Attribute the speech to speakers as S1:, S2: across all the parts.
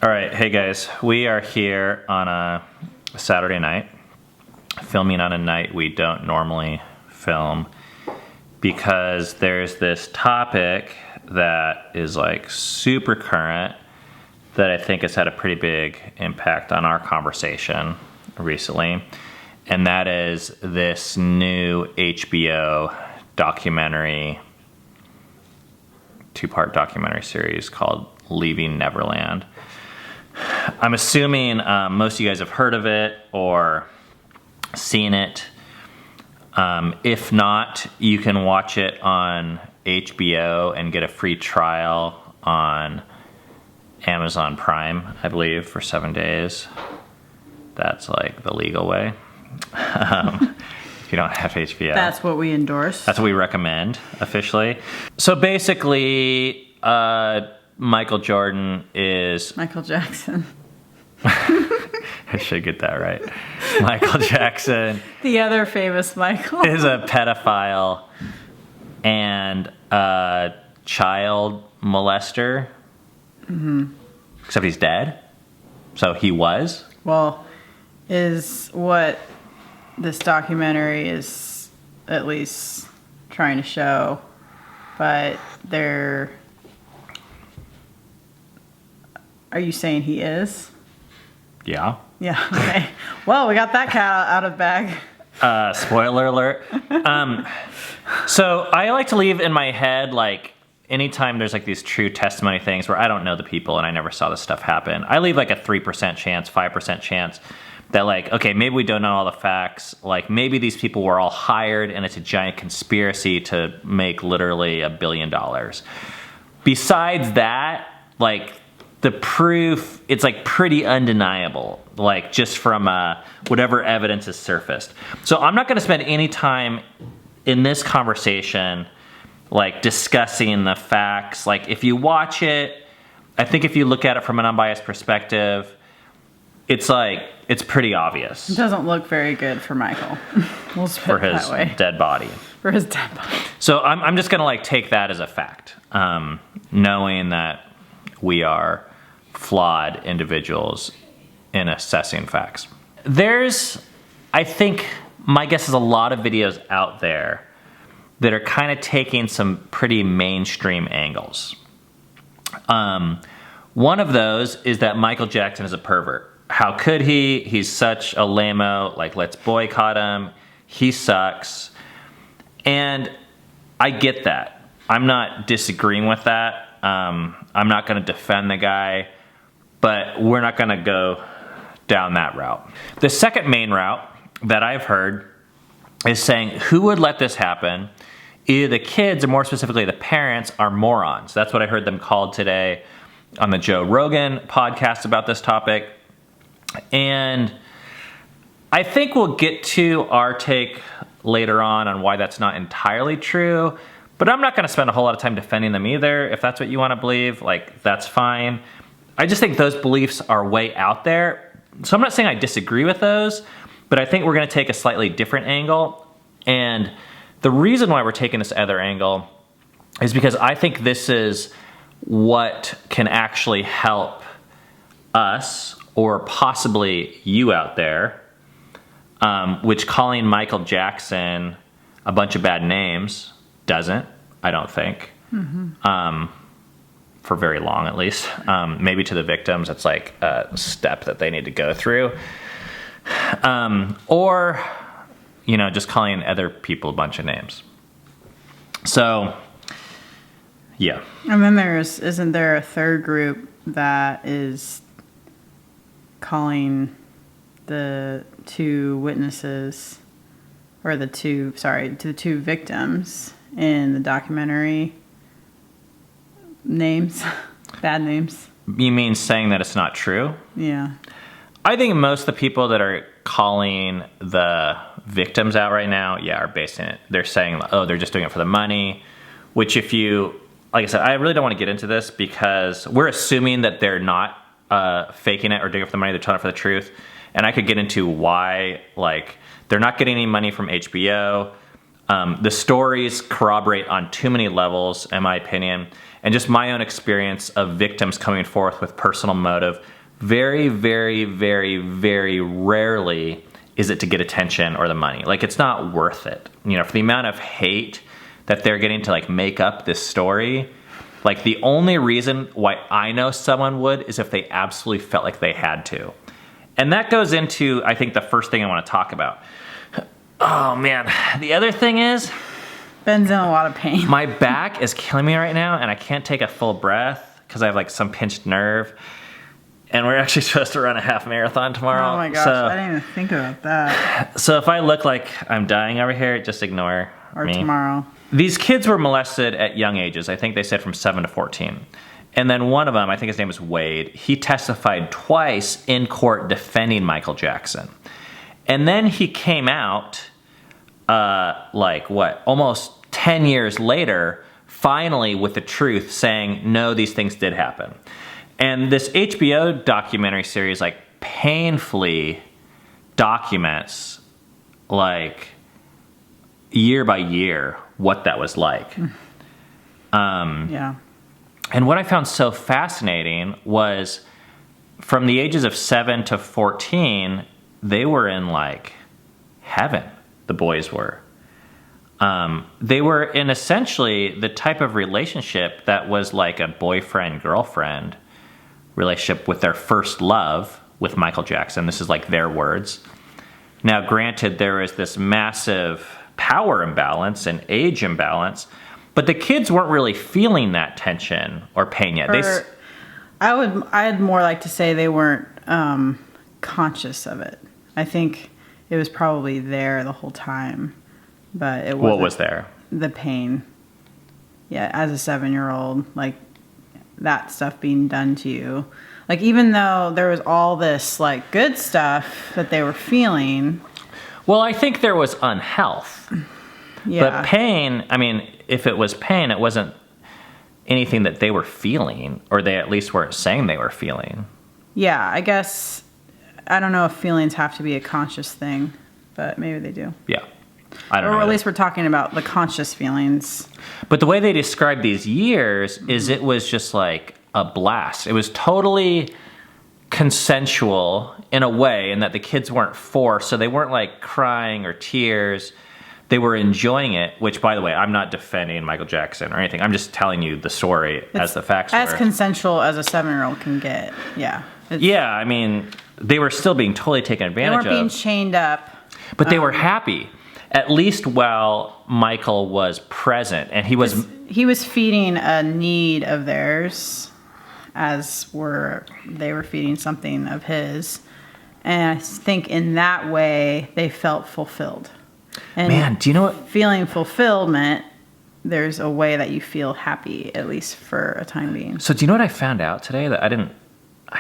S1: All right, hey guys, we are here on a Saturday night, filming on a night we don't normally film because there's this topic that is like super current that I think has had a pretty big impact on our conversation recently, and that is this new HBO documentary, two-part documentary series called Leaving Neverland. I'm assuming most of you guys have heard of it or seen it. If not, you can watch it on HBO and get a free trial on Amazon Prime, I believe, for 7 days. That's like the legal way. If you don't have HBO.
S2: That's what we endorse.
S1: That's what we recommend officially. So basically, Michael Jordan is...
S2: Michael Jackson.
S1: I should get that right. Michael Jackson.
S2: The other famous Michael.
S1: Is a pedophile and a child molester. Mm-hmm. Except he's dead. So he was.
S2: Well, is what this documentary is at least trying to show. But they're... Are you saying he is?
S1: Yeah.
S2: Yeah, okay. Well, we got that cat out of the bag.
S1: Spoiler alert. So I like to leave in my head, like, anytime there's like these true testimony things where I don't know the people and I never saw this stuff happen, I leave like a 3% chance, 5% chance that like, okay, maybe we don't know all the facts. Like maybe these people were all hired and it's a giant conspiracy to make literally $1 billion. Besides that, like, the proof, it's like pretty undeniable, like just from whatever evidence is surfaced. So I'm not going to spend any time in this conversation like discussing the facts. Like if you watch it, I think if you look at it from an unbiased perspective, it's like, it's pretty obvious.
S2: It doesn't look very good for Michael. We'll
S1: for his dead body.
S2: For his dead body.
S1: So I'm just going to like take that as a fact, knowing that we are flawed individuals in assessing facts. There's, I think, my guess is a lot of videos out there that are kind of taking some pretty mainstream angles. One of those is that Michael Jackson is a pervert. How could he? He's such a lame-o, like let's boycott him. He sucks. And I get that. I'm not disagreeing with that. I'm not going to defend the guy, but we're not going to go down that route. The second main route that I've heard is saying who would let this happen? Either the kids, or more specifically the parents, are morons. That's what I heard them called today on the Joe Rogan podcast about this topic. And I think we'll get to our take later on why that's not entirely true. But I'm not going to spend a whole lot of time defending them either. If that's what you want to believe, like, that's fine. I just think those beliefs are way out there. So I'm not saying I disagree with those, but I think we're going to take a slightly different angle. And the reason why we're taking this other angle is because I think this is what can actually help us, or possibly you out there, which calling Michael Jackson a bunch of bad names doesn't, I don't think. Mm-hmm. For very long, at least. Maybe to the victims, it's like a step that they need to go through. Or, you know, just calling other people a bunch of names. So, yeah.
S2: And then isn't there a third group that is calling the two witnesses, or the two victims in the documentary names, bad names?
S1: You mean saying that it's not true?
S2: Yeah.
S1: I think most of the people that are calling the victims out right now, are basing it. They're saying, oh, they're just doing it for the money, which if you, like I said, I really don't want to get into this because we're assuming that they're not faking it or doing it for the money, they're telling it for the truth. And I could get into why, like, they're not getting any money from HBO. The stories corroborate on too many levels, in my opinion. and just my own experience of victims coming forth with personal motive, very, very, very, very rarely is it to get attention or the money. Like, it's not worth it. You know, for the amount of hate that they're getting to, like, make up this story, like, the only reason why I know someone would is if they absolutely felt like they had to. And that goes into, I think, the first thing I want to talk about. Oh, man. The other thing is...
S2: Ben's in a lot of pain.
S1: My back is killing me right now, and I can't take a full breath because I have, like, some pinched nerve. And we're actually supposed to run a half marathon tomorrow.
S2: Oh my gosh, I didn't even think about that.
S1: So if I look like I'm dying over here, just ignore
S2: or
S1: me.
S2: Tomorrow.
S1: These kids were molested at young ages. I think they said from 7 to 14. And then one of them, I think his name was Wade, he testified twice in court defending Michael Jackson. And then he came out, almost 10 years later, finally with the truth, saying, no, these things did happen. And this HBO documentary series, like, painfully documents, like, year by year, what that was like.
S2: Yeah.
S1: And what I found so fascinating was from the ages of 7 to 14, they were in, like, heaven, the boys were. They were in essentially the type of relationship that was like a boyfriend-girlfriend relationship with their first love with Michael Jackson. This is like their words. Now, granted, there was this massive power imbalance and age imbalance, but the kids weren't really feeling that tension or pain yet.
S2: I'd more like to say they weren't conscious of it. I think it was probably there the whole time, but it wasn't.
S1: What was there?
S2: The pain. Yeah, as a 7-year-old, like, that stuff being done to you. Like, even though there was all this, like, good stuff that they were feeling.
S1: Well, I think there was unhealth.
S2: Yeah.
S1: But pain, I mean, if it was pain, it wasn't anything that they were feeling, or they at least weren't saying they were feeling.
S2: Yeah, I guess, I don't know if feelings have to be a conscious thing, but maybe they do.
S1: Yeah. I don't know.
S2: Or at least we're talking about the conscious feelings.
S1: But the way they described these years is it was just like a blast. It was totally consensual in a way, in that the kids weren't forced, so they weren't like crying or tears. They were enjoying it, which, by the way, I'm not defending Michael Jackson or anything. I'm just telling you the story as the facts were.
S2: As consensual as a 7-year-old can get, yeah.
S1: Yeah, I mean, they were still being totally taken advantage of.
S2: They weren't being chained up.
S1: But they were happy, at least while Michael was present. And he was
S2: feeding a need of theirs, as they were feeding something of his. And I think in that way, they felt fulfilled. And
S1: man, do you know what?
S2: Feeling fulfillment, there's a way that you feel happy, at least for a time being.
S1: So do you know what I found out today that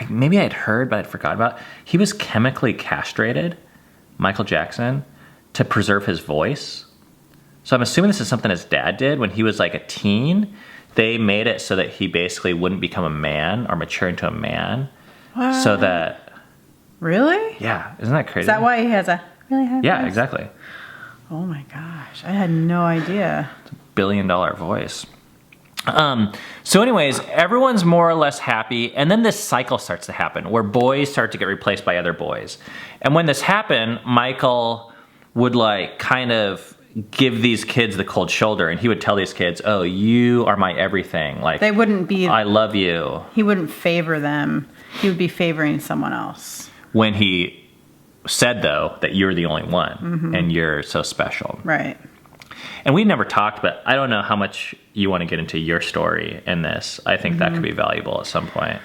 S1: maybe I had heard, but I'd forgot about? He was chemically castrated, Michael Jackson, to preserve his voice. So I'm assuming this is something his dad did when he was like a teen. They made it so that he basically wouldn't become a man or mature into a man.
S2: What?
S1: So that...
S2: Really?
S1: Yeah. Isn't that crazy?
S2: Is that why he has a really high voice?
S1: Yeah, exactly.
S2: Oh my gosh. I had no idea.
S1: It's $1 billion voice. So anyways, everyone's more or less happy, and then this cycle starts to happen where boys start to get replaced by other boys. And when this happened, Michael would like kind of give these kids the cold shoulder, and he would tell these kids, oh, you are my everything. Like,
S2: they wouldn't be...
S1: I love you.
S2: He wouldn't favor them. He would be favoring someone else.
S1: When he said, though, that you're the only one, and you're so special.
S2: Right.
S1: And we never talked, but I don't know how much you want to get into your story in this. I think that could be valuable at some point.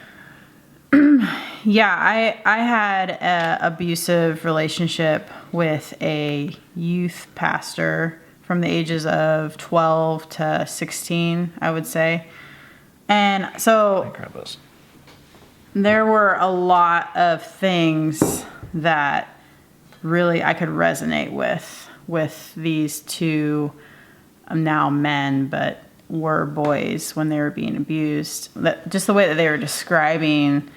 S2: Yeah, I had an abusive relationship with a youth pastor from the ages of 12 to 16, I would say. And so there were a lot of things that really I could resonate with these two now men, but were boys when they were being abused. Just the way that they were describing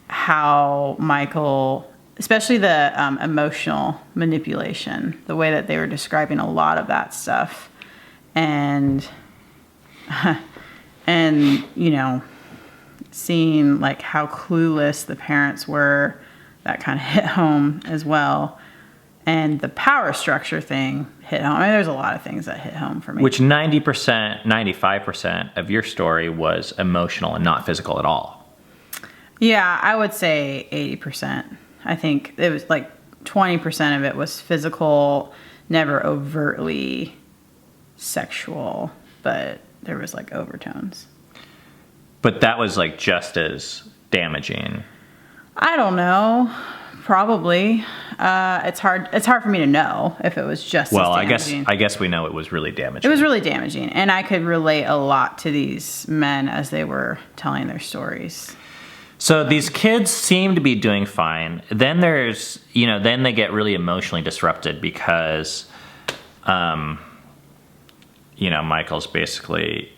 S2: how Michael, especially the emotional manipulation, the way that they were describing a lot of that stuff. And And, you know, seeing like how clueless the parents were, that kind of hit home as well. And the power structure thing hit home. I mean, there's a lot of things that hit home for me.
S1: Which 90%, 95% of your story was emotional and not physical at all.
S2: Yeah, I would say 80%. I think it was like 20% of it was physical, never overtly sexual, but there was like overtones.
S1: But that was like just as damaging.
S2: I don't know. Probably. It's hard for me to know if it was just as damaging.
S1: I guess we know it was really damaging.
S2: It was really damaging, and I could relate a lot to these men as they were telling their stories.
S1: So these kids seem to be doing fine. Then then they get really emotionally disrupted because, Michael's basically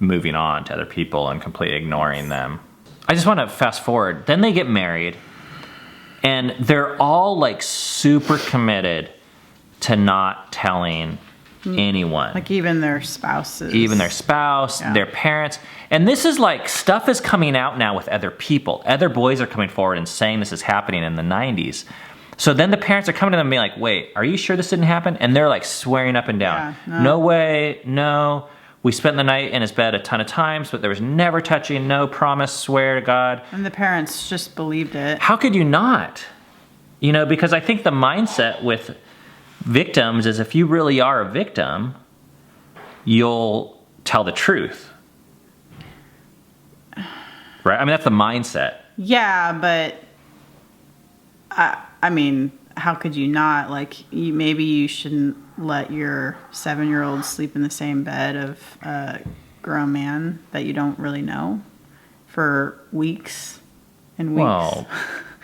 S1: moving on to other people and completely ignoring them. I just want to fast forward. Then they get married, and they're all like super committed to not telling anyone.
S2: Like even their spouses.
S1: Even their spouse, their parents. And this is like, stuff is coming out now with other people. Other boys are coming forward and saying this is happening in the 90s. So then the parents are coming to them and being like, wait, are you sure this didn't happen? And they're like swearing up and down.
S2: Yeah,
S1: no way, no. We spent the night in his bed a ton of times, but there was never touching, no promise, swear to God.
S2: And the parents just believed it.
S1: How could you not? Because I think the mindset with victims is if you really are a victim, you'll tell the truth. Right? I mean, that's the mindset.
S2: Yeah, but I mean, how could you not? Like, maybe you shouldn't let your 7-year-old sleep in the same bed of a grown man that you don't really know for weeks and weeks.
S1: Well,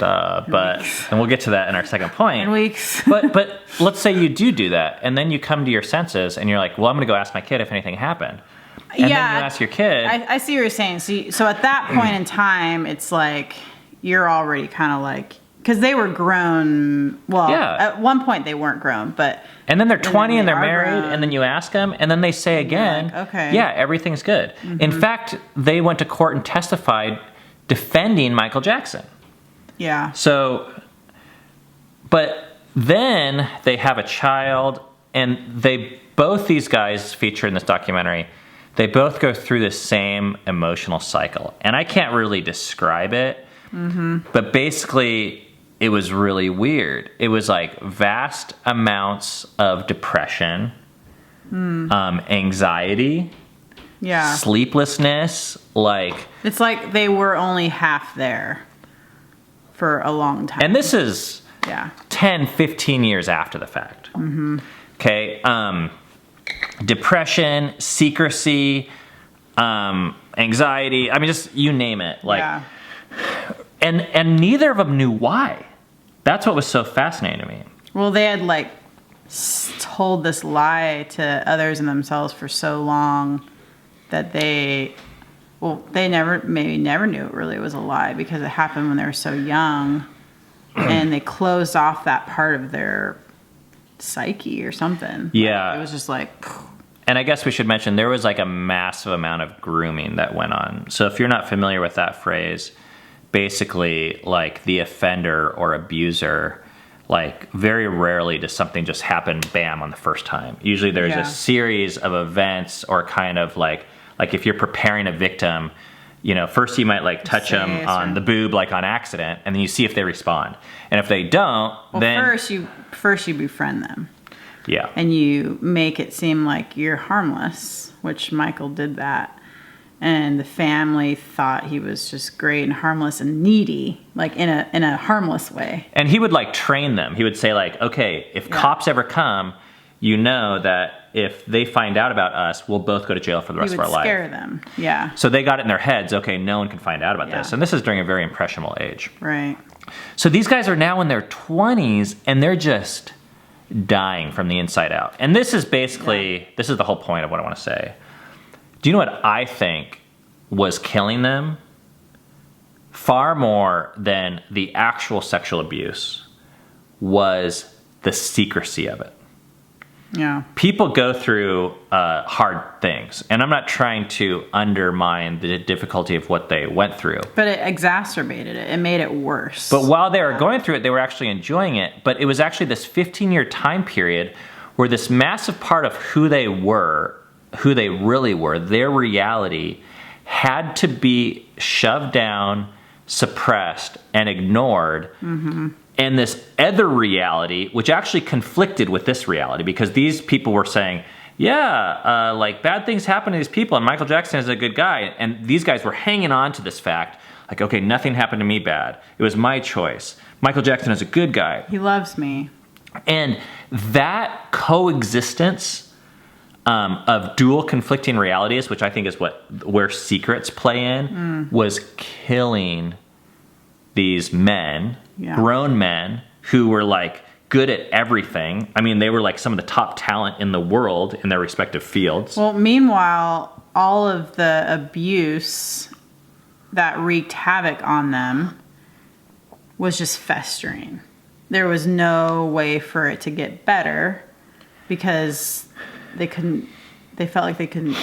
S1: and we'll get to that in our second point.
S2: And weeks.
S1: but let's say you do that, and then you come to your senses, and you're like, well, I'm going to go ask my kid if anything happened. And then you ask your kid.
S2: I see what you're saying. So at that point in time, it's like you're already kind of like, because they were grown. Well, at one point they weren't grown, but.
S1: And then they're 20 and they're married, and then you ask them, and then they say again,
S2: like, okay.
S1: Yeah, everything's good. Mm-hmm. In fact, they went to court and testified defending Michael Jackson.
S2: Yeah.
S1: So, but then they have a child, and both these guys featured in this documentary, they both go through the same emotional cycle. And I can't really describe it, but basically it was really weird. It was like vast amounts of depression, anxiety, sleeplessness.
S2: It's like they were only half there for a long time.
S1: And this is 10, 15 years after the fact. Mm-hmm. Okay. Depression, secrecy, anxiety. I mean, just you name it. And neither of them knew why. That's what was so fascinating to me.
S2: Well, they had like told this lie to others and themselves for so long that they never knew it really was a lie because it happened when they were so young, and they closed off that part of their psyche or something.
S1: Yeah.
S2: It was just like.
S1: And I guess we should mention there was like a massive amount of grooming that went on. So if you're not familiar with that phrase, basically like the offender or abuser, like very rarely does something just happen bam on the first time. Usually there's a series of events, or kind of like if you're preparing a victim, first you might like touch them on the boob like on accident, and then you see if they respond. And if they don't, then
S2: first you befriend them.
S1: Yeah.
S2: And you make it seem like you're harmless, which Michael did that. And the family thought he was just great and harmless and needy, like in a harmless way.
S1: And he would like train them. He would say like, okay, if cops ever come, that if they find out about us, we'll both go to jail for the rest of our life.
S2: He would scare them, yeah.
S1: So they got it in their heads, okay, no one can find out about this. And this is during a very impressionable age.
S2: Right.
S1: So these guys are now in their 20s, and they're just dying from the inside out. And this is basically, this is the whole point of what I want to say. Do you know what I think was killing them? Far more than the actual sexual abuse was the secrecy of it.
S2: Yeah.
S1: People go through hard things, and I'm not trying to undermine the difficulty of what they went through.
S2: But it exacerbated it. It made it worse.
S1: But while they were going through it, they were actually enjoying it. But it was actually this 15-year time period where this massive part of who they really were, their reality, had to be shoved down, suppressed, and ignored. Mm-hmm. And this other reality, which actually conflicted with this reality, because these people were saying, yeah, like bad things happen to these people, and Michael Jackson is a good guy. And these guys were hanging on to this fact, like, okay, nothing happened to me bad. It was my choice. Michael Jackson is a good guy.
S2: He loves me.
S1: And that coexistence of dual conflicting realities, which I think is where secrets play in, was killing these men, grown men, who were like good at everything. I mean, they were like some of the top talent in the world in their respective fields.
S2: Well, meanwhile, all of the abuse that wreaked havoc on them was just festering. There was no way for it to get better because they felt like they couldn't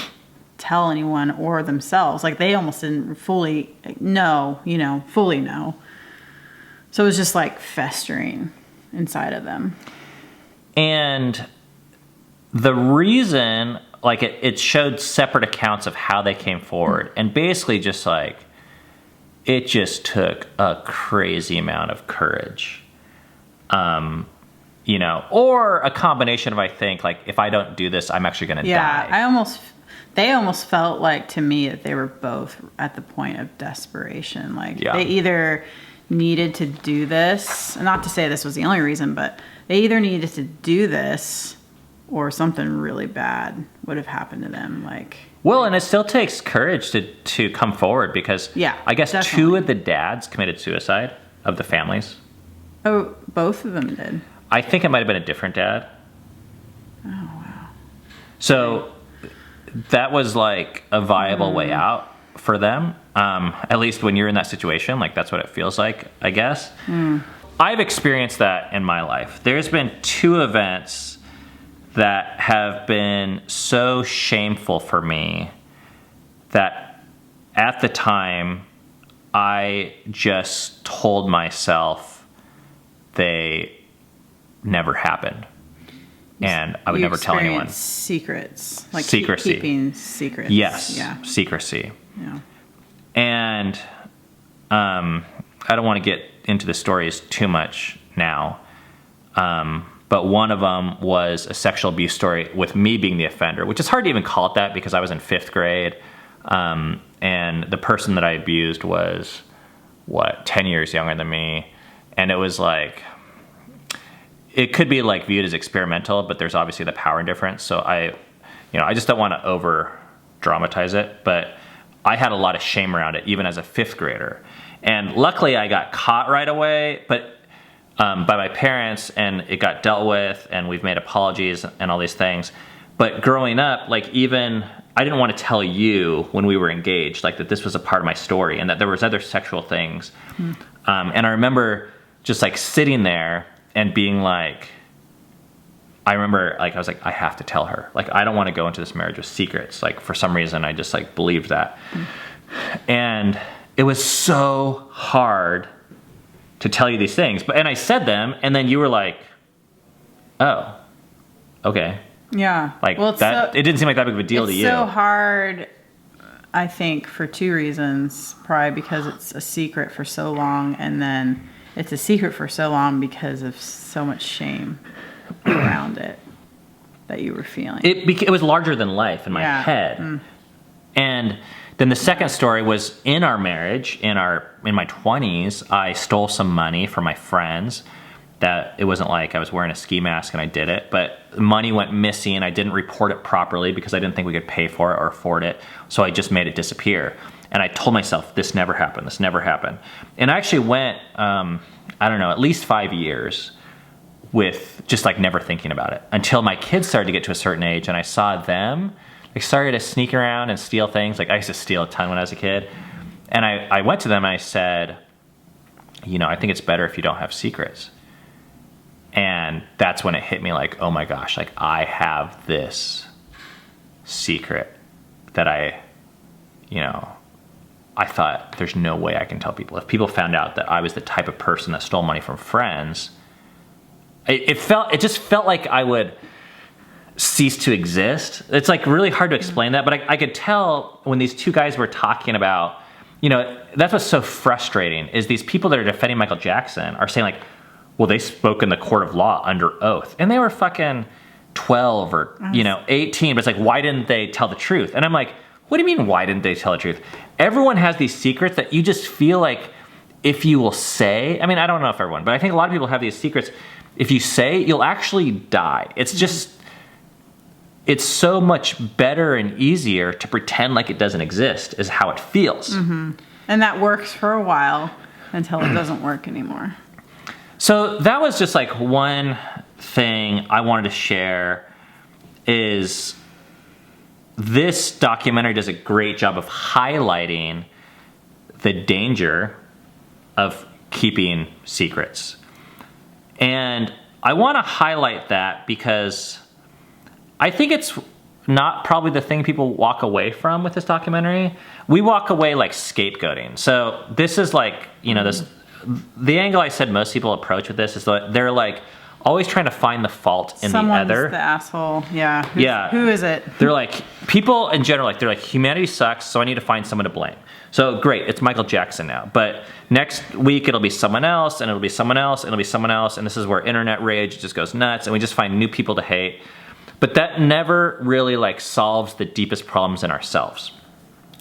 S2: tell anyone or themselves. Like they almost didn't fully know. So it was just like festering inside of them.
S1: And the reason, like it showed separate accounts of how they came forward. And basically just like, it just took a crazy amount of courage. Or a combination of, I think, like, if I don't do this, I'm actually going to die.
S2: They almost felt like, to me, that they were both at the point of desperation. Like, they either needed to do this, not to say this was the only reason, but they either needed to do this or something really bad would have happened to them. And
S1: it still takes courage to come forward because I guess definitely. 2 of the dads committed suicide of the families.
S2: Oh, both of them did.
S1: I think it might have been a different dad.
S2: Oh, wow.
S1: So that was like a viable way out for them. At least when you're in that situation, like that's what it feels like, I guess. I've experienced that in my life. There's been 2 events that have been so shameful for me that at the time I just told myself they never happened, and I would never tell anyone.
S2: Secrets, like
S1: secrecy,
S2: keeping secrets.
S1: Yes, secrecy. Yeah, and I don't want to get into the stories too much now, but one of them was a sexual abuse story with me being the offender, which is hard to even call it that because I was in 5th grade, and the person that I abused was 10 years younger than me. And it was like, it could be like viewed as experimental, but there's obviously the power difference. So I just don't want to over dramatize it, but I had a lot of shame around it, even as a 5th grader. And luckily I got caught right away, but by my parents, and it got dealt with, and we've made apologies and all these things. But growing up, like even, I didn't want to tell you when we were engaged, like that this was a part of my story and that there was other sexual things. And I remember just like sitting there and being like, I remember like, I was like, I have to tell her. Like, I don't want to go into this marriage with secrets. Like for some reason, I just like believed that. And it was so hard to tell you these things. And I said them, and then you were like, oh, okay.
S2: Yeah.
S1: Like that, it didn't seem like that big of a deal to you.
S2: It's so hard, I think, for 2 reasons. Probably because it's a secret for so long, and then it's a secret for so long because of so much shame around it that you were feeling.
S1: It was larger than life in my head. And then the second story was in our marriage, in my 20s, I stole some money from my friends. That it wasn't like I was wearing a ski mask and I did it, but money went missing. I didn't report it properly because I didn't think we could pay for it or afford it. So I just made it disappear. And I told myself, this never happened. This never happened. And I actually went, at least 5 years with just like never thinking about it until my kids started to get to a certain age and I saw them. They started to sneak around and steal things. Like I used to steal a ton when I was a kid. And I went to them and I said, I think it's better if you don't have secrets. And that's when it hit me like, oh my gosh, like I have this secret that I thought there's no way I can tell people. If people found out that I was the type of person that stole money from friends, it just felt like I would cease to exist. It's like really hard to explain that, but I could tell when these two guys were talking about, that's what's so frustrating is these people that are defending Michael Jackson are saying like, well, they spoke in the court of law under oath, and they were fucking 12 or 18. But it's like, why didn't they tell the truth? And I'm like, what do you mean? Why didn't they tell the truth? Everyone has these secrets that you just feel like if you will say. I mean, I don't know if everyone, but I think a lot of people have these secrets. If you say, you'll actually die. It's just, it's so much better and easier to pretend like it doesn't exist. Is how it feels.
S2: Mm-hmm. And that works for a while until it doesn't work anymore.
S1: So that was just like one thing I wanted to share is this documentary does a great job of highlighting the danger of keeping secrets. And I want to highlight that because I think it's not probably the thing people walk away from with this documentary. We walk away like scapegoating. So this is like, the angle I said most people approach with this is that they're like always trying to find the fault in
S2: Someone's
S1: the other.
S2: The asshole. Yeah.
S1: Yeah.
S2: Who is it?
S1: They're like, people in general, like they're like, humanity sucks, so I need to find someone to blame. So great, it's Michael Jackson now. But next week it'll be someone else, and it'll be someone else, and it'll be someone else, and this is where internet rage just goes nuts, and we just find new people to hate. But that never really like solves the deepest problems in ourselves.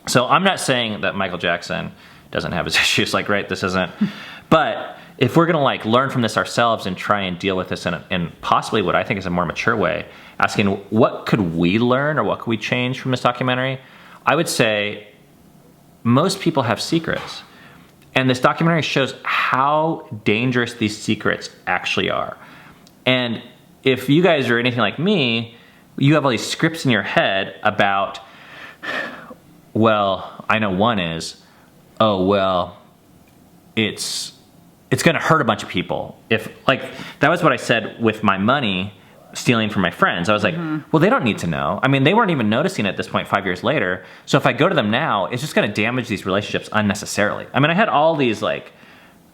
S1: So I'm not saying that Michael Jackson doesn't have his issues, like, right, this isn't. But if we're going to like learn from this ourselves and try and deal with this in possibly what I think is a more mature way, asking what could we learn or what could we change from this documentary, I would say most people have secrets. And this documentary shows how dangerous these secrets actually are. And if you guys are anything like me, you have all these scripts in your head about, well, I know one is, oh, well, it's going to hurt a bunch of people. If like, that was what I said with my money stealing from my friends. I was like, well, they don't need to know. I mean, they weren't even noticing it at this point 5 years later. So if I go to them now, it's just going to damage these relationships unnecessarily. I mean, I had all these like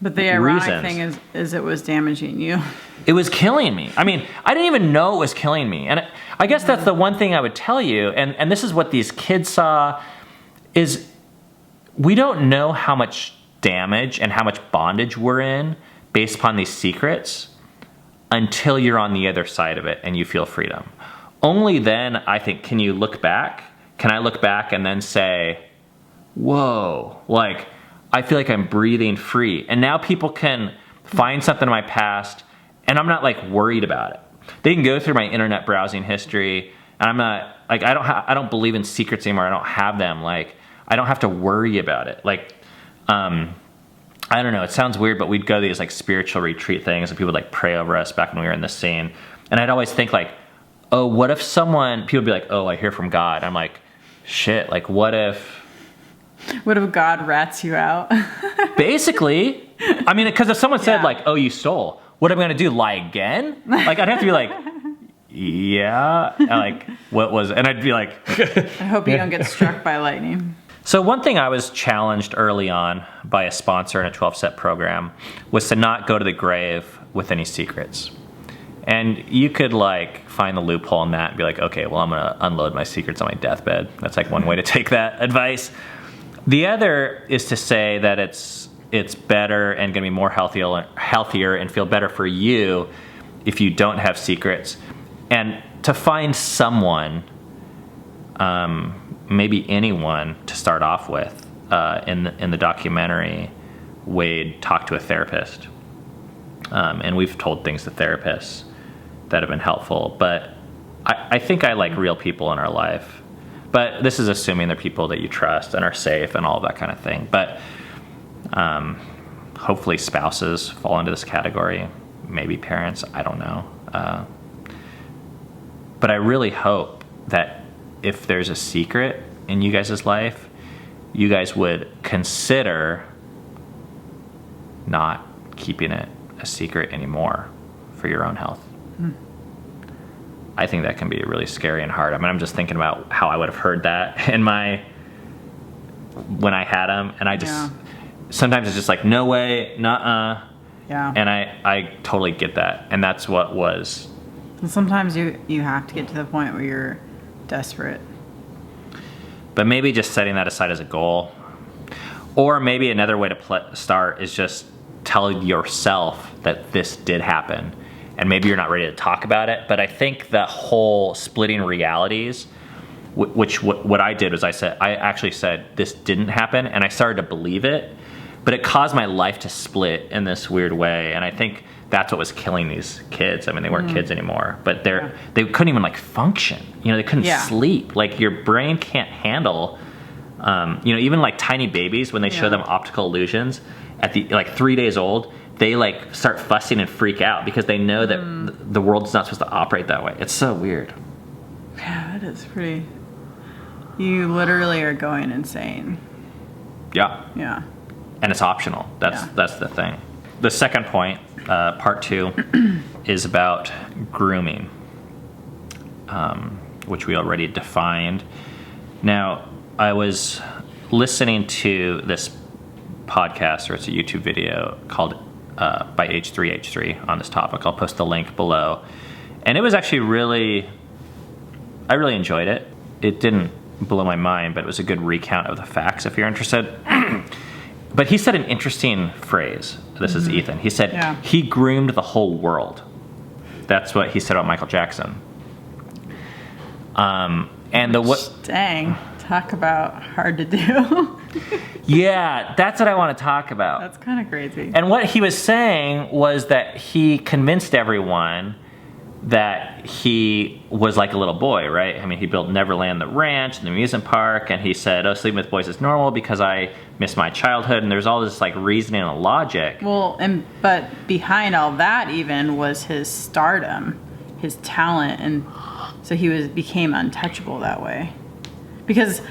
S2: But the ironic
S1: reasons.
S2: thing is it was damaging you.
S1: It was killing me. I mean, I didn't even know it was killing me. And I guess that's the one thing I would tell you, and this is what these kids saw, is we don't know how much damage and how much bondage we're in based upon these secrets until you're on the other side of it and you feel freedom. Only then, I think, can you look back? Can I look back and then say, whoa, like, I feel like I'm breathing free. And now people can find something in my past and I'm not like worried about it. They can go through my internet browsing history and I'm not like, I don't believe in secrets anymore. I don't have them. Like, I don't have to worry about it. Like, I don't know, it sounds weird, but we'd go to these like spiritual retreat things and people would like pray over us back when we were in the scene. And I'd always think like, oh, what if people would be like, oh, I hear from God. I'm like, shit, like what if
S2: God rats you out?
S1: Basically, I mean, because if someone said like, oh, you stole, what am I going to do, lie again? Like, I'd have to be like, yeah, and like, what was it? And I'd be like,
S2: I hope you don't get struck by lightning.
S1: So one thing I was challenged early on by a sponsor in a 12-step program was to not go to the grave with any secrets. And you could like find the loophole in that and be like, okay, well, I'm going to unload my secrets on my deathbed. That's like one way to take that advice. The other is to say that it's better and going to be more healthier and feel better for you if you don't have secrets. And to find someone, maybe anyone to start off with. In the documentary, Wade talked to a therapist. And we've told things to therapists that have been helpful. But I think I like real people in our life. But this is assuming they're people that you trust and are safe and all of that kind of thing. But hopefully spouses fall into this category. Maybe parents, I don't know. But I really hope that if there's a secret in you guys' life, you guys would consider not keeping it a secret anymore for your own health. I think that can be really scary and hard. I mean, I'm just thinking about how I would have heard that when I had him, and I just sometimes it's just like, no way, nuh-uh.
S2: Yeah.
S1: And I totally get that, and that's what was.
S2: And sometimes you have to get to the point where you're desperate.
S1: But maybe just setting that aside as a goal, or maybe another way to start is just tell yourself that this did happen. And maybe you're not ready to talk about it, but I think the whole splitting realities, what I did was I actually said this didn't happen, and I started to believe it, but it caused my life to split in this weird way, and I think that's what was killing these kids. I mean, they weren't kids anymore, but they couldn't even like function. They couldn't sleep. Like your brain can't handle, even like tiny babies when they show them optical illusions at the like 3 days old. They like start fussing and freak out because they know that the world's not supposed to operate that way. It's so weird.
S2: Yeah, it is pretty. You literally are going insane.
S1: Yeah.
S2: Yeah.
S1: And it's optional. That's the thing. The second point, part 2, is about grooming, which we already defined. Now, I was listening to this podcast, or it's a YouTube video called by H3H3 on this topic. I'll post the link below. And it was actually I really enjoyed it. It didn't blow my mind, but it was a good recount of the facts if you're interested. But he said an interesting phrase. This is Ethan. He said he groomed the whole world. That's what he said about Michael Jackson.
S2: Dang, talk about hard to do.
S1: Yeah, that's what I want to talk about.
S2: That's kind of crazy.
S1: And what he was saying was that he convinced everyone that he was like a little boy, right? I mean, he built Neverland, the ranch, and the amusement park, and he said, sleeping with boys is normal because I miss my childhood, and there's all this like reasoning and logic.
S2: Well, but behind all that even was his stardom, his talent, and so he became untouchable that way. Because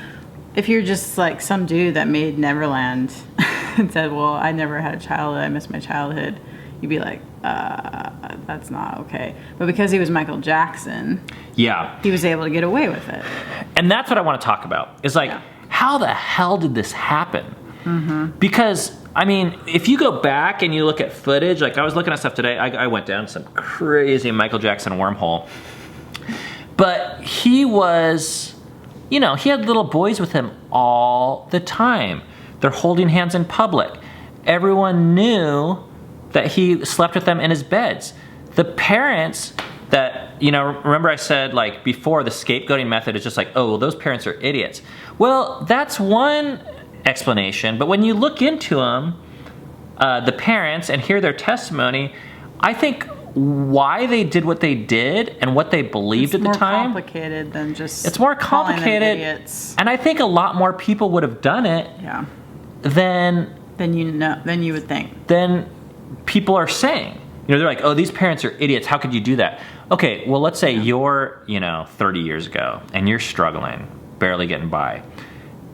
S2: if you're just like some dude that made Neverland and said, well, I never had a childhood, I miss my childhood, you'd be like, that's not okay. But because he was Michael Jackson, he was able to get away with it.
S1: And that's what I want to talk about. Is like, how the hell did this happen? Because, I mean, if you go back and you look at footage, like I was looking at stuff today, I went down some crazy Michael Jackson wormhole. But he was, he had little boys with him all the time. They're holding hands in public. Everyone knew that he slept with them in his beds. The parents that, remember I said like before, the scapegoating method is just like, oh, well, those parents are idiots. Well, that's one explanation, but when you look into them, the parents, and hear their testimony, I think why they did what they did and what they believed at the time.
S2: It's more complicated than just.
S1: It's more complicated,
S2: idiots.
S1: And I think a lot more people would have done it. Than
S2: you would think.
S1: Than people are saying. They're like, oh, these parents are idiots. How could you do that? Okay, well, let's say you're, 30 years ago and you're struggling, barely getting by,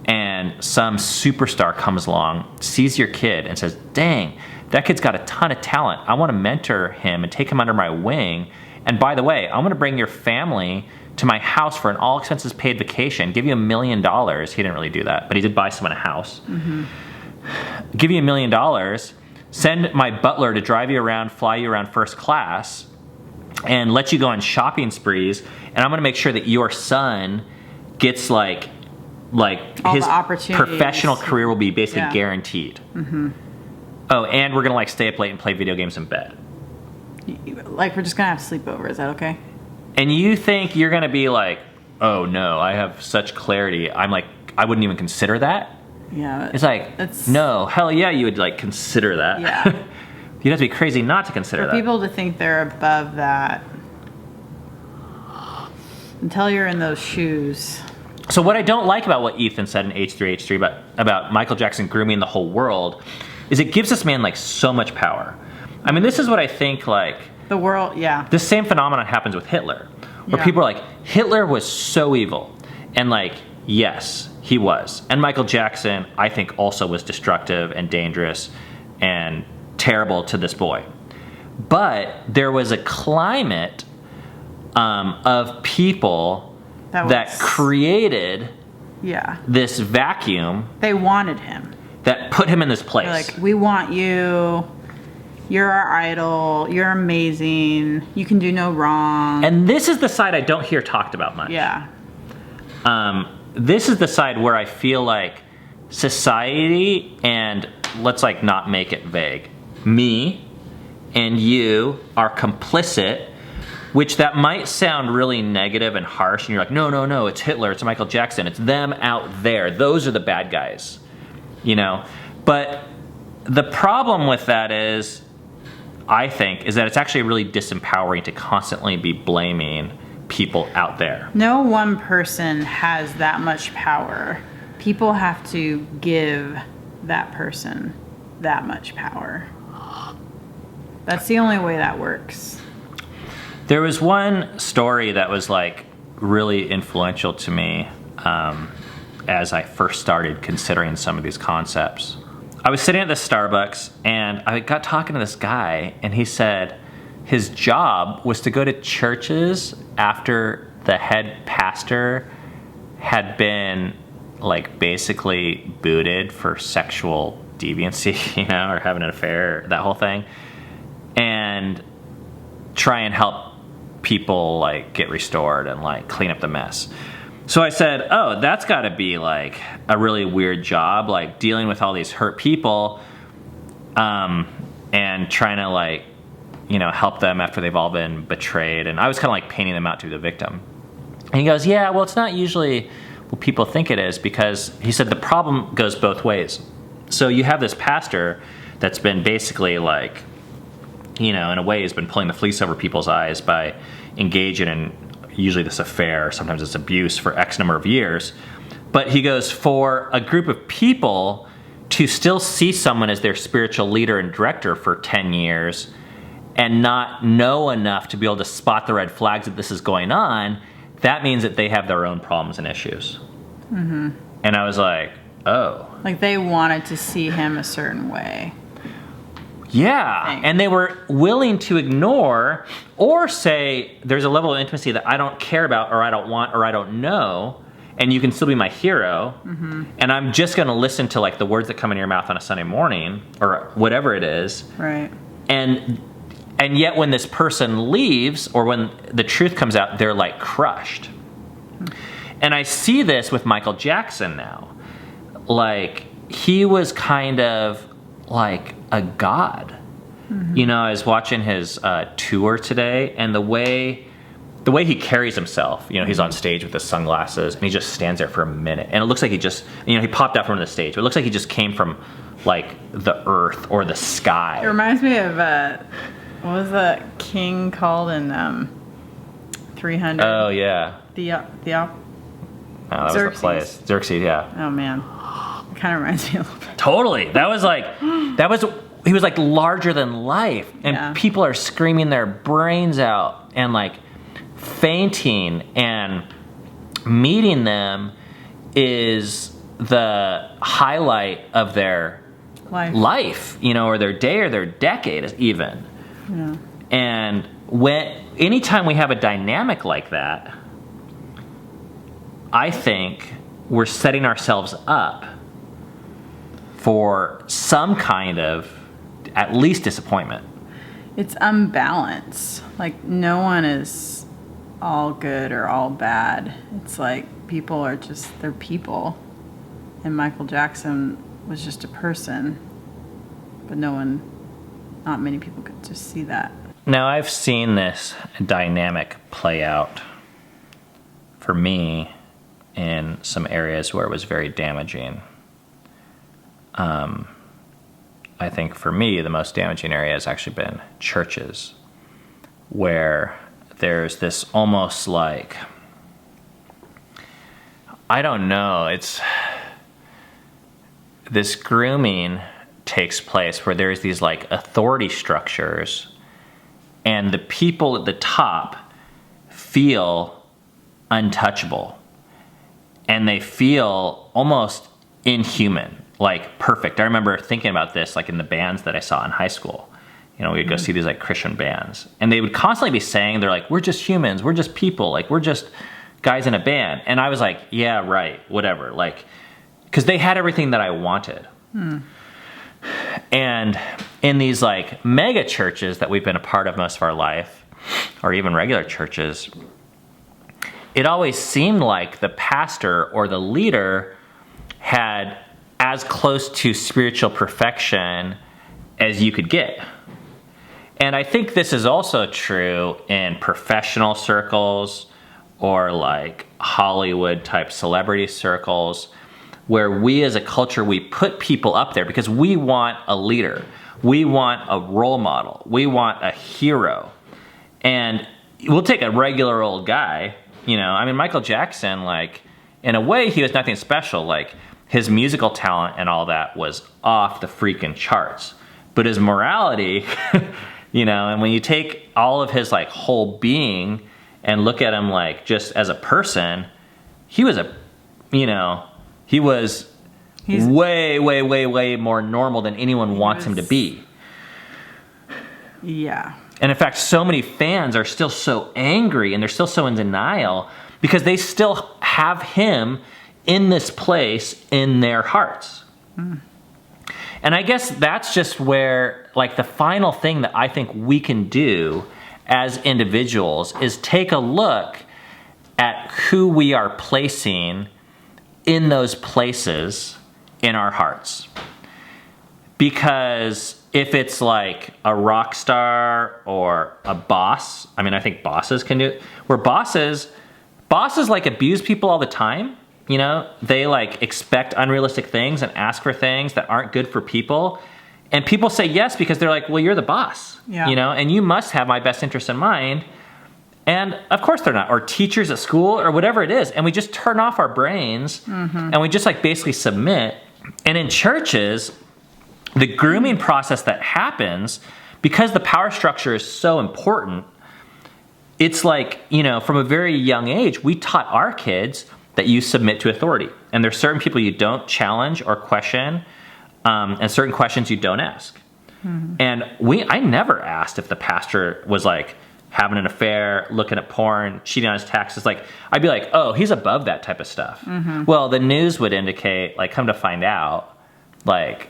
S1: and some superstar comes along, sees your kid, and says, dang, that kid's got a ton of talent. I want to mentor him and take him under my wing. And by the way, I'm going to bring your family to my house for an all expenses paid vacation, give you $1 million. He didn't really do that, but he did buy someone a house. Give you $1 million, send my butler to drive you around, fly you around first class, and let you go on shopping sprees. And I'm going to make sure that your son gets like
S2: all
S1: his
S2: the opportunities.
S1: Professional career will be basically guaranteed. Oh, and we're going to stay up late and play video games in bed.
S2: Like, we're just going to have to sleep over. Is that okay?
S1: And you think you're going to be like, oh no, I have such clarity. I'm like, I wouldn't even consider that.
S2: Yeah.
S1: It's like, no, hell yeah, you would consider that.
S2: Yeah.
S1: You'd have to be crazy not to consider that.
S2: For people to think they're above that, until you're in those shoes.
S1: So what I don't like about what Ethan said in H3H3 about Michael Jackson grooming the whole world is it gives this man so much power. I mean, this is what I think
S2: the world,
S1: the same phenomenon happens with Hitler, where people are like, Hitler was so evil. And yes, he was. And Michael Jackson, I think, also was destructive and dangerous and terrible to this boy. But there was a climate of people that created this vacuum.
S2: They wanted him.
S1: That put him in this place.
S2: They're like, we want you. You're our idol. You're amazing. You can do no wrong.
S1: And this is the side I don't hear talked about much.
S2: Yeah.
S1: This is the side where I feel like society, and let's like not make it vague, me and you are complicit, which that might sound really negative and harsh, and you're like, no, it's Hitler, it's Michael Jackson, it's them out there. Those are the bad guys, you know? But the problem with that is, I think, is that it's actually really disempowering to constantly be blaming people out there.
S2: No one person has that much power. People have to give that person that much power. That's the only way that works.
S1: There was one story that was like really influential to me as I first started considering some of these concepts. I was sitting at the Starbucks and I got talking to this guy, and he said his job was to go to churches after the head pastor had been like basically booted for sexual deviancy, you know, or having an affair, that whole thing, and try and help people like get restored and like clean up the mess. So I said, oh, that's got to be like a really weird job, like dealing with all these hurt people and trying to like, you know, help them after they've all been betrayed. And I was kind of like painting them out to be the victim. And he goes, yeah, well, it's not usually what people think it is, because he said the problem goes both ways. So you have this pastor that's been basically like, you know, in a way has been pulling the fleece over people's eyes by engaging in usually this affair, sometimes it's abuse, for X number of years. But he goes, for a group of people to still see someone as their spiritual leader and director for 10 years and not know enough to be able to spot the red flags that this is going on, that means that they have their own problems and issues. Mm-hmm. And I was like, oh.
S2: Like they wanted to see him a certain way.
S1: Yeah, and they were willing to ignore or say there's a level of intimacy that I don't care about or I don't want or I don't know, and you can still be my hero, and I'm just going to listen to like the words that come in your mouth on a Sunday morning or whatever it is.
S2: Right.
S1: And yet when this person leaves or when the truth comes out, they're like crushed. And I see this with Michael Jackson now. Like he was kind of like a god. You know, I was watching his tour today, and the way he carries himself, you know, he's on stage with his sunglasses and he just stands there for a minute, and it looks like he just, you know, he popped out from the stage, but it looks like he just came from like the earth or the sky.
S2: It reminds me of what was that king called in 300?
S1: Oh yeah.
S2: That
S1: was the place. Xerxes, yeah.
S2: Oh man. It kind of reminds me a little bit.
S1: Totally. He was like larger than life, and people are screaming their brains out and like fainting, and meeting them is the highlight of their life, you know, or their day or their decade even. Yeah. And anytime we have a dynamic like that, I think we're setting ourselves up for some kind of at least disappointment.
S2: It's unbalanced. Like no one is all good or all bad. It's like people are just, they're people. And Michael Jackson was just a person. But not many people could just see that.
S1: Now I've seen this dynamic play out for me in some areas where it was very damaging. I think for me, the most damaging area has actually been churches, where there's this almost like, I don't know, it's this grooming takes place where there's these like authority structures, and the people at the top feel untouchable, and they feel almost inhuman. Like perfect. I remember thinking about this like in the bands that I saw in high school. we'd go see these like Christian bands, and they would constantly be saying, they're like, we're just humans, we're just people, like we're just guys in a band. And I was like, yeah, right, whatever. Like, because they had everything that I wanted. And in these like mega churches that we've been a part of most of our life, or even regular churches, it always seemed like the pastor or the leader had as close to spiritual perfection as you could get. And I think this is also true in professional circles or like Hollywood type celebrity circles, where we as a culture, we put people up there because we want a leader. We want a role model. We want a hero. And we'll take a regular old guy, Michael Jackson, like, in a way, he was nothing special. Like, his musical talent and all that was off the freaking charts. But his morality, and when you take all of his, like, whole being and look at him, like, just as a person, he was way, way, way, way more normal than anyone wants him to be.
S2: Yeah.
S1: And in fact, so many fans are still so angry and they're still so in denial because they still have him in this place in their hearts. And I guess that's just where, like, the final thing that I think we can do as individuals is take a look at who we are placing in those places in our hearts. Because if it's like a rock star or a boss, I think bosses can do it, where bosses like abuse people all the time. They like expect unrealistic things and ask for things that aren't good for people. And people say yes because they're like, well, you're the boss, and you must have my best interest in mind. And of course they're not. Or teachers at school or whatever it is. And we just turn off our brains and we just like basically submit. And in churches, the grooming process that happens, because the power structure is so important, it's like, from a very young age, we taught our kids that you submit to authority. And there's certain people you don't challenge or question, and certain questions you don't ask. And I never asked if the pastor was like having an affair, looking at porn, cheating on his taxes. Like, I'd be like, oh, he's above that type of stuff. Well, the news would indicate, like, come to find out, like,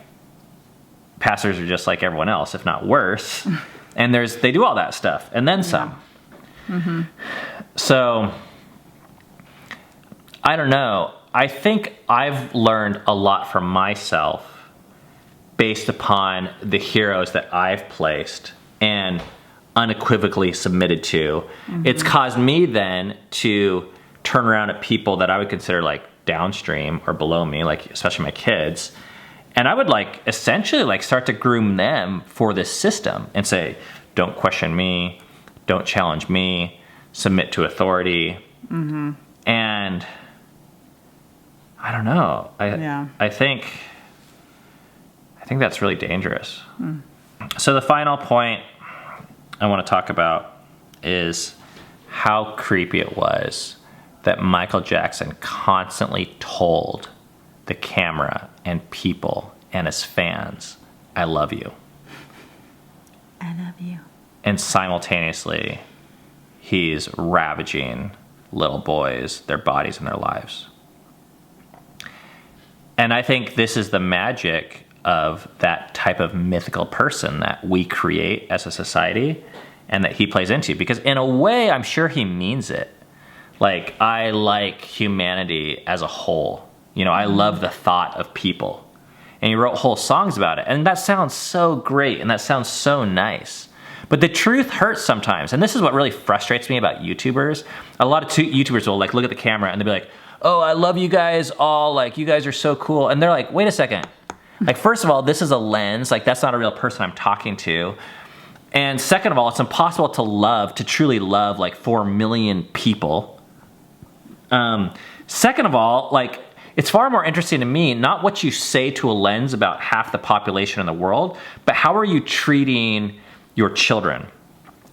S1: pastors are just like everyone else, if not worse. And they do all that stuff, and then some. So, I don't know. I think I've learned a lot from myself based upon the heroes that I've placed and unequivocally submitted to. It's caused me then to turn around at people that I would consider like downstream or below me, like especially my kids. And I would like essentially like start to groom them for this system and say, don't question me, don't challenge me, submit to authority. And I don't know. I think that's really dangerous. So the final point I want to talk about is how creepy it was that Michael Jackson constantly told the camera and people and his fans, I love you.
S2: I love you.
S1: And simultaneously, he's ravaging little boys, their bodies and their lives. And I think this is the magic of that type of mythical person that we create as a society and that he plays into. Because in a way, I'm sure he means it. Like, I like humanity as a whole. I love the thought of people. And he wrote whole songs about it. And that sounds so great and that sounds so nice. But the truth hurts sometimes. And this is what really frustrates me about YouTubers. A lot of YouTubers will like look at the camera and they'll be like, oh, I love you guys all. Like, you guys are so cool. And they're like, wait a second. Like, first of all, this is a lens. Like, that's not a real person I'm talking to. And second of all, it's impossible to truly love, like, 4 million people. Second of all, like, it's far more interesting to me, not what you say to a lens about half the population in the world, but how are you treating your children?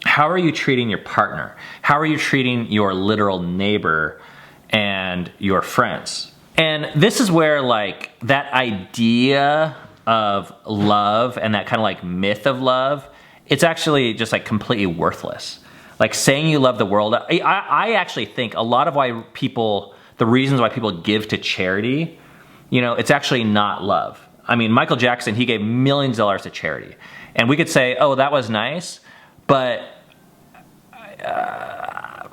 S1: How are you treating your partner? How are you treating your literal neighbor and your friends? And this is where, like, that idea of love and that kind of like myth of love it's actually just like completely worthless. Like saying you love the world. I actually think a lot of the reasons why people give to charity, it's actually not love. I mean, Michael Jackson, he gave millions of dollars to charity. And we could say, oh, that was nice, but I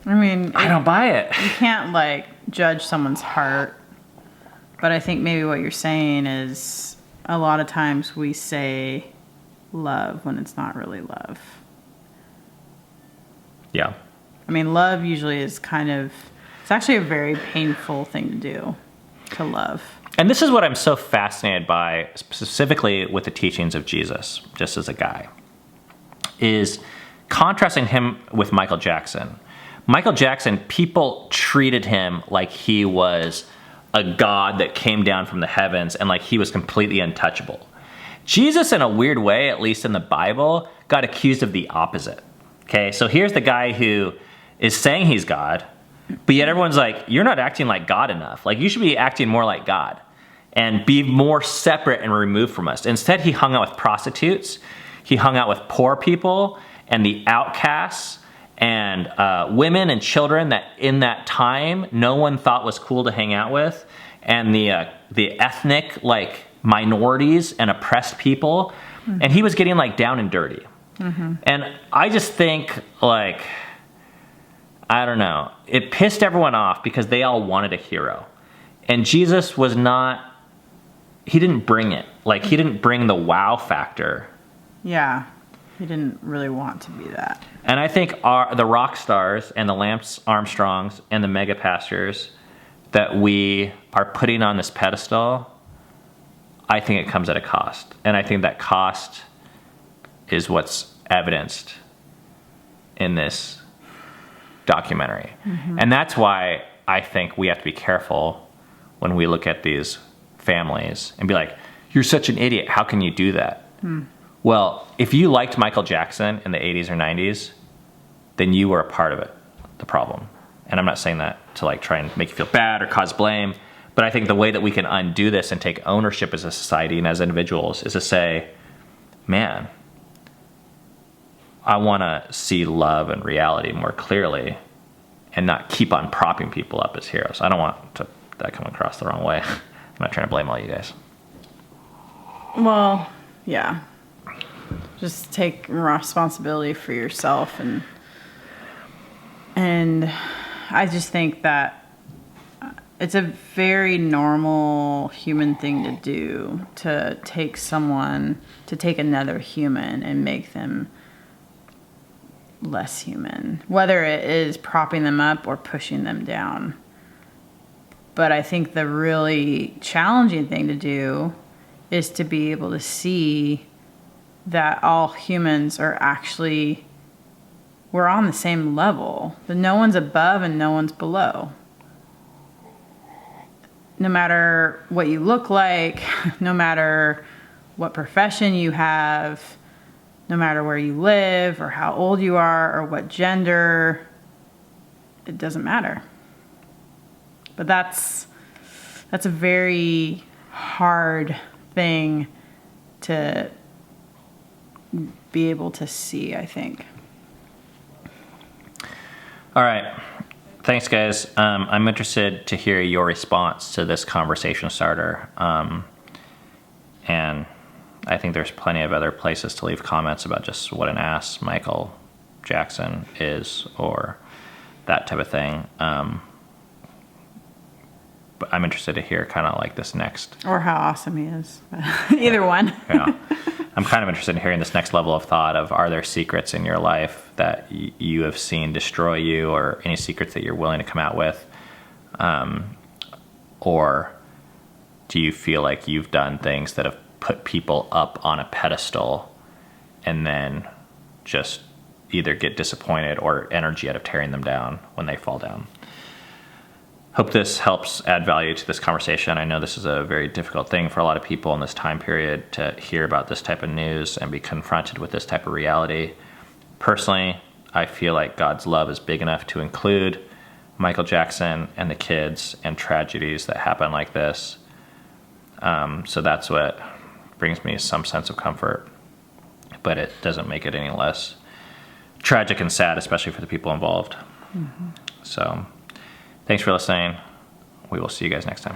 S1: don't buy it.
S2: You can't like judge someone's heart. But I think maybe what you're saying is a lot of times we say love when it's not really love.
S1: Yeah.
S2: I mean, love usually is it's actually a very painful thing to do, to love.
S1: And this is what I'm so fascinated by, specifically with the teachings of Jesus, just as a guy, is contrasting him with Michael Jackson. Michael Jackson, people treated him like he was a god that came down from the heavens and like he was completely untouchable. Jesus, in a weird way, at least in the Bible, got accused of the opposite. Okay, so here's the guy who is saying he's God, but yet everyone's like, you're not acting like God enough. Like, you should be acting more like God and be more separate and removed from us. Instead, he hung out with prostitutes. He hung out with poor people and the outcasts and women and children that in that time no one thought was cool to hang out with, and the ethnic like minorities and oppressed people. Mm-hmm. And he was getting like down and dirty. Mm-hmm. And I just think like, I don't know, it pissed everyone off because they all wanted a hero. And Jesus was not, he didn't bring it. Like, he didn't bring the wow factor.
S2: Yeah, he didn't really want to be that.
S1: And I think the rock stars and the Lance Armstrongs and the mega pastors that we are putting on this pedestal, I think it comes at a cost. And I think that cost is what's evidenced in this documentary. Mm-hmm. And that's why I think we have to be careful when we look at these families and be like, you're such an idiot. How can you do that? Well, if you liked Michael Jackson in the 80s or 90s, then you were a part of it, the problem. And I'm not saying that to like try and make you feel bad or cause blame, but I think the way that we can undo this and take ownership as a society and as individuals is to say, man, I want to see love and reality more clearly and not keep on propping people up as heroes. I don't want that come across the wrong way. I'm not trying to blame all you guys.
S2: Well, yeah. Just take responsibility for yourself, and I just think that it's a very normal human thing to do, to take another human and make them less human, whether it is propping them up or pushing them down. But I think the really challenging thing to do is to be able to see that all humans are actually, we're on the same level. That no one's above and no one's below. No matter what you look like, no matter what profession you have, no matter where you live or how old you are or what gender, it doesn't matter. But that's a very hard thing to be able to see, I think. All
S1: right. Thanks, guys. I'm interested to hear your response to this conversation starter. And I think there's plenty of other places to leave comments about just what an ass Michael Jackson is or that type of thing. But I'm interested to hear kind of like this next.
S2: Or how awesome he is. Either one.
S1: Yeah. I'm kind of interested in hearing this next level of thought of, are there secrets in your life that you have seen destroy you, or any secrets that you're willing to come out with? Or do you feel like you've done things that have put people up on a pedestal and then just either get disappointed or energy out of tearing them down when they fall down? Hope this helps add value to this conversation. I know this is a very difficult thing for a lot of people in this time period to hear about this type of news and be confronted with this type of reality. Personally, I feel like God's love is big enough to include Michael Jackson and the kids and tragedies that happen like this. So that's what brings me some sense of comfort. but it doesn't make it any less tragic and sad, especially for the people involved. So, thanks for listening. We will see you guys next time.